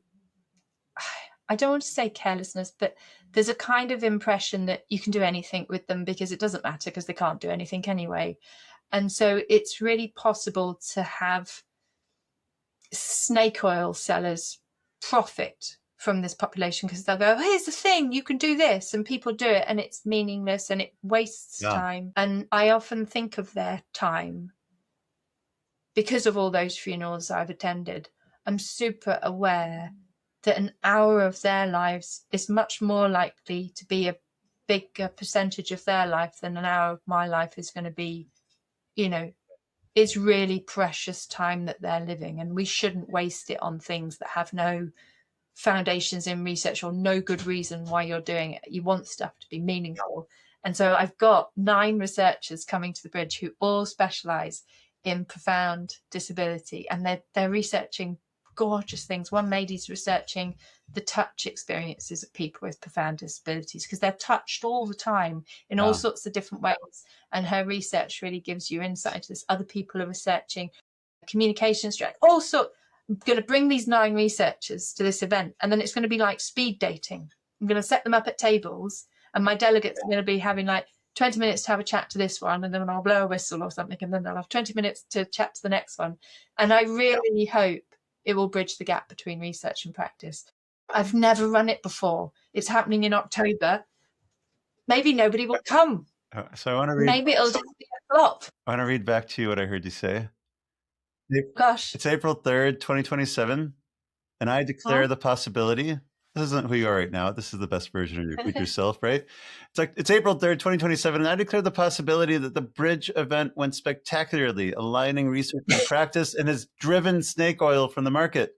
I don't want to say carelessness, but there's a kind of impression that you can do anything with them because it doesn't matter, because they can't do anything anyway. And so it's really possible to have snake oil sellers profit from this population, because they'll go, here's the thing, you can do this, and people do it, and it's meaningless and it wastes time. And I often think of their time, because of all those funerals I've attended. I'm super aware that an hour of their lives is much more likely to be a bigger percentage of their life than an hour of my life is going to be. You know, it's really precious time that they're living, and we shouldn't waste it on things that have no foundations in research or no good reason why you're doing it. You want stuff to be meaningful. And so I've got 9 researchers coming to the Bridge who all specialise in profound disability, and they're researching gorgeous things. One lady's researching the touch experiences of people with profound disabilities, because they're touched all the time in all sorts of different ways, and her research really gives you insight into this. Other people are researching communication strategy, all sorts. I'm going to bring these 9 researchers to this event, and then it's going to be like speed dating. I'm going to set them up at tables, and my delegates are going to be having like 20 minutes to have a chat to this one, and then I'll blow a whistle or something, and then they'll have 20 minutes to chat to the next one. And I really hope it will bridge the gap between research and practice. I've never run it before. It's happening in October. Maybe nobody will come. So I want to read. Maybe it'll just be a flop. I want to read back to you what I heard you say. Gosh. It's April 3rd, 2027, and I declare the possibility. This isn't who you are right now. This is the best version of your future self, right? It's April 3rd, 2027, and I declare the possibility that the Bridge event went spectacularly, aligning research and practice, and has driven snake oil from the market.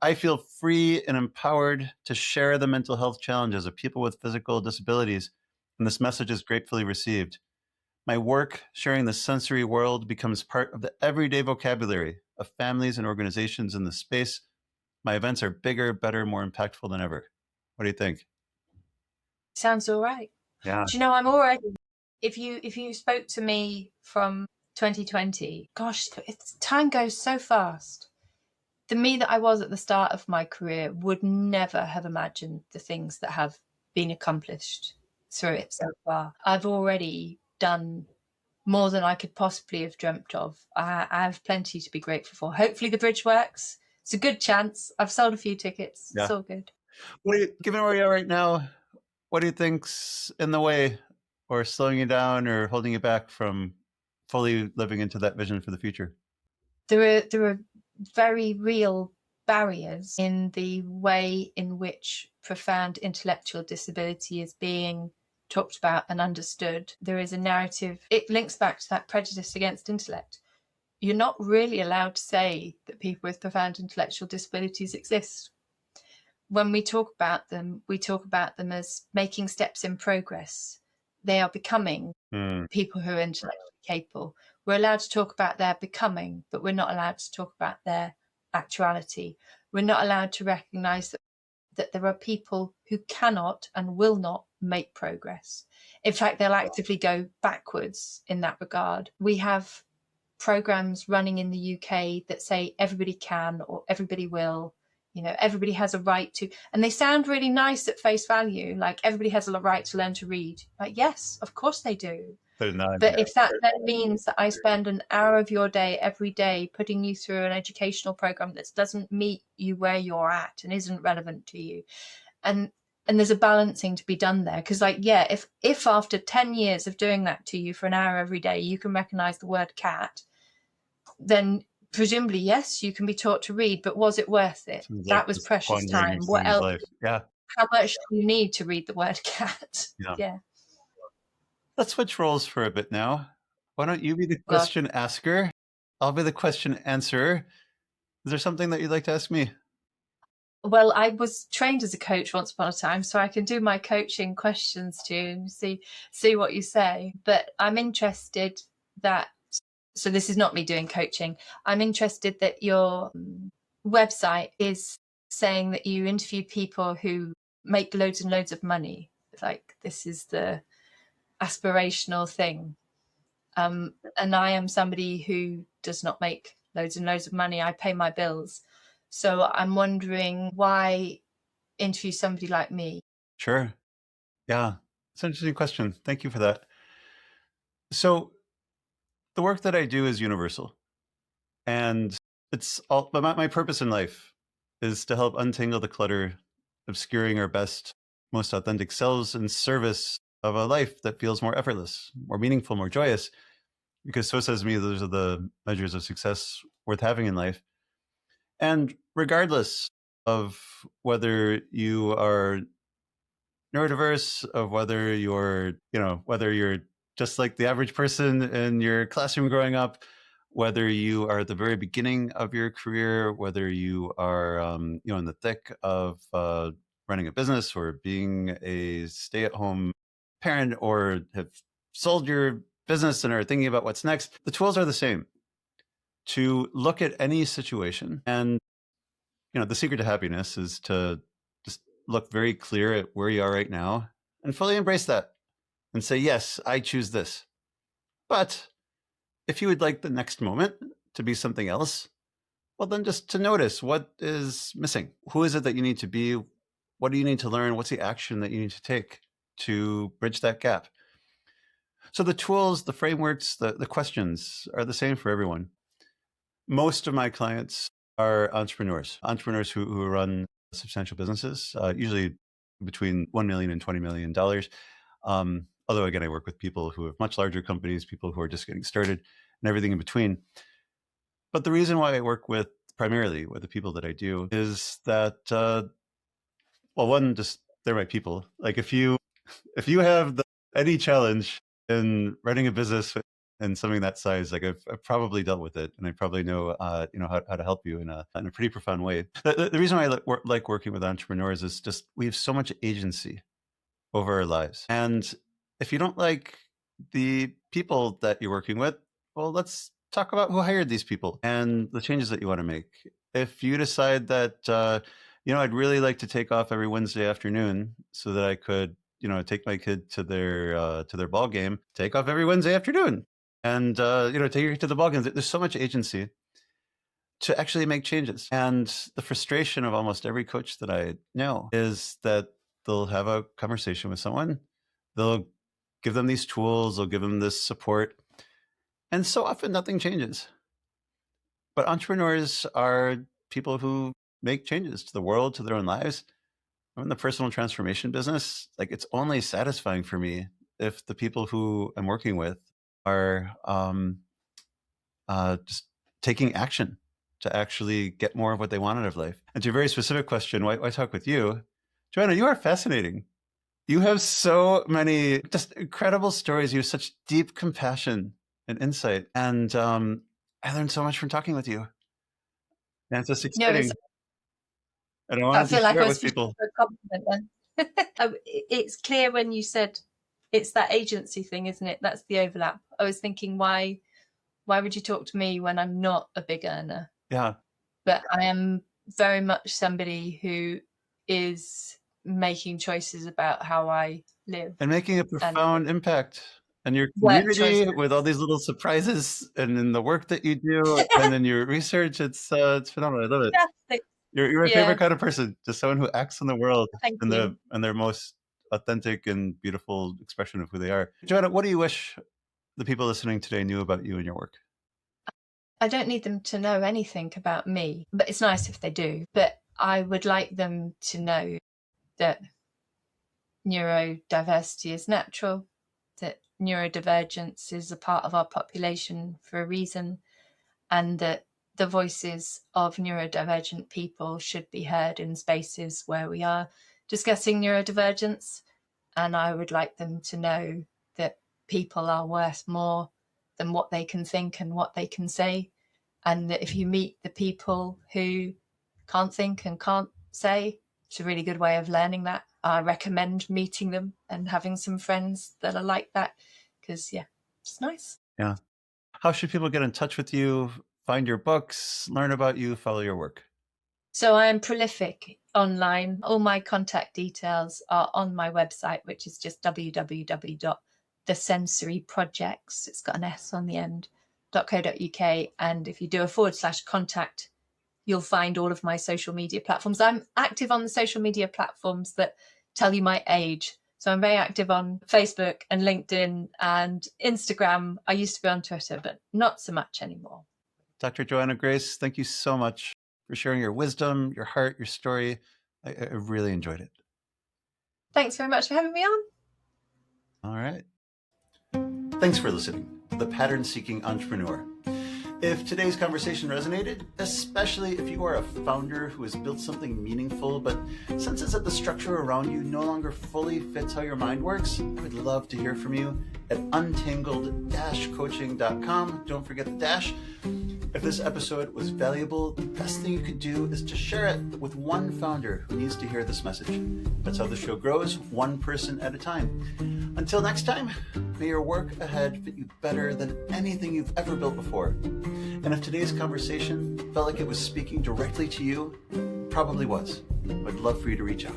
I feel free and empowered to share the mental health challenges of people with physical disabilities, and this message is gratefully received. My work sharing the sensory world becomes part of the everyday vocabulary of families and organizations in the space. My events are bigger, better, more impactful than ever. What do you think? Sounds all right. Yeah. Do you know, I'm already, if you spoke to me from 2020, gosh, time goes so fast. The me that I was at the start of my career would never have imagined the things that have been accomplished through it so far. I've already done more than I could possibly have dreamt of. I have plenty to be grateful for. Hopefully the Bridge works. It's a good chance. I've sold a few tickets. It's all good. Given where you are right now, what do you think's in the way or slowing you down or holding you back from fully living into that vision for the future? There are very real barriers in the way in which profound intellectual disability is being talked about and understood. There is a narrative, it links back to that prejudice against intellect. You're not really allowed to say that people with profound intellectual disabilities exist. When we talk about them as making steps in progress. They are becoming people who are intellectually capable. We're allowed to talk about their becoming, but we're not allowed to talk about their actuality. We're not allowed to recognise that there are people who cannot and will not make progress. In fact, they'll actively go backwards in that regard. We have programs running in the UK that say everybody can or everybody will, everybody has a right to, and they sound really nice at face value, like everybody has a right to learn to read. Like, yes, of course they do. But if that then means that I spend an hour of your day every day putting you through an educational program that doesn't meet you where you're at and isn't relevant to you, and there's a balancing to be done there, because if after 10 years of doing that to you for an hour every day you can recognize the word cat, then presumably yes, you can be taught to read. But was it worth it? That was precious time. What else? Life. Yeah. How much do you need to read the word cat? Yeah. Let's switch roles for a bit now. Why don't you be the question asker? I'll be the question answerer. Is there something that you'd like to ask me? Well, I was trained as a coach once upon a time, so I can do my coaching questions to you and see what you say. But I'm interested that, so this is not me doing coaching, I'm interested that your website is saying that you interview people who make loads and loads of money. Like, this is the aspirational thing. And I am somebody who does not make loads and loads of money. I pay my bills. So I'm wondering, why interview somebody like me? Sure. Yeah, it's an interesting question. Thank you for that. So the work that I do is universal. And it's all, but my purpose in life is to help untangle the clutter, obscuring our best, most authentic selves in service of a life that feels more effortless, more meaningful, more joyous. Because so says me, those are the measures of success worth having in life. And regardless of whether you are neurodiverse, of whether you're just like the average person in your classroom growing up, whether you are at the very beginning of your career, whether you are in the thick of running a business or being a stay-at-home parent, or have sold your business and are thinking about what's next, the tools are the same. To look at any situation, and the secret to happiness is to just look very clear at where you are right now and fully embrace that and say, yes, I choose this. But if you would like the next moment to be something else, well, then just to notice what is missing. Who is it that you need to be? What do you need to learn? What's the action that you need to take to bridge that gap? So the tools, the frameworks, the questions are the same for everyone. Most of my clients are entrepreneurs who run substantial businesses, usually between $1 million and $20 million. Although, again, I work with people who have much larger companies, people who are just getting started, and everything in between. But the reason why I work primarily with the people that I do is that, one, just they're my people. Like, if you have any challenge in running a business and something that size, like I've probably dealt with it, and I probably know how to help you in a pretty profound way. The reason why I like working with entrepreneurs is just we have so much agency over our lives. And if you don't like the people that you're working with, well, let's talk about who hired these people and the changes that you want to make. If you decide that I'd really like to take off every Wednesday afternoon so that I could take my kid to their ball game, take off every Wednesday afternoon and take her to the ball game. There's so much agency to actually make changes. And the frustration of almost every coach that I know is that they'll have a conversation with someone, they'll give them these tools, they'll give them this support, and so often nothing changes. But entrepreneurs are people who make changes to the world, to their own lives. I'm in the personal transformation business. Like, it's only satisfying for me if the people who I'm working with are just taking action to actually get more of what they want out of life. And to your very specific question, why talk with you? Joanna, you are fascinating. You have so many just incredible stories. You have such deep compassion and insight. And I learned so much from talking with you. And it's just exciting. And I wanted to share it with people. A compliment then. It's clear when you said it's that agency thing, isn't it? That's the overlap. I was thinking, why Why would you talk to me when I'm not a big earner? Yeah. But I am very much somebody who is making choices about how I live. And making a profound impact in your Work community choices. with all these little surprises and in the work that you do and in your research. It's phenomenal. I love it. Fantastic. You're my Yeah, favorite kind of person, just someone who acts in the world thank in you. their most authentic and beautiful expression of who they are. Joanna, what do you wish the people listening today knew about you and your work? I don't need them to know anything about me, but it's nice if they do. But I would like them to know that neurodiversity is natural, that neurodivergence is a part of our population for a reason, and that the voices of neurodivergent people should be heard in spaces where we are discussing neurodivergence. And I would like them to know that people are worth more than what they can think and what they can say. And that if you meet the people who can't think and can't say, it's a really good way of learning that. I recommend meeting them and having some friends that are like that, because, yeah, it's nice. Yeah. How should people get in touch with you, find your books, learn about you, follow your work? So I am prolific online. All my contact details are on my website, which is just www.thesensoryprojects, it's got an S on the end, .co.uk. And if you do a /contact, you'll find all of my social media platforms. I'm active on the social media platforms that tell you my age. So I'm very active on Facebook and LinkedIn and Instagram. I used to be on Twitter, but not so much anymore. Dr. Joanna Grace, thank you so much for sharing your wisdom, your heart, your story. I really enjoyed it. Thanks very much for having me on. All right. Thanks for listening to The Pattern Seeking Entrepreneur. If today's conversation resonated, especially if you are a founder who has built something meaningful but senses that the structure around you no longer fully fits how your mind works, I would love to hear from you at untangled-coaching.com. Don't forget the dash. If this episode was valuable, the best thing you could do is to share it with one founder who needs to hear this message. That's how the show grows, one person at a time. Until next time, may your work ahead fit you better than anything you've ever built before. And if today's conversation felt like it was speaking directly to you, it probably was. I'd love for you to reach out.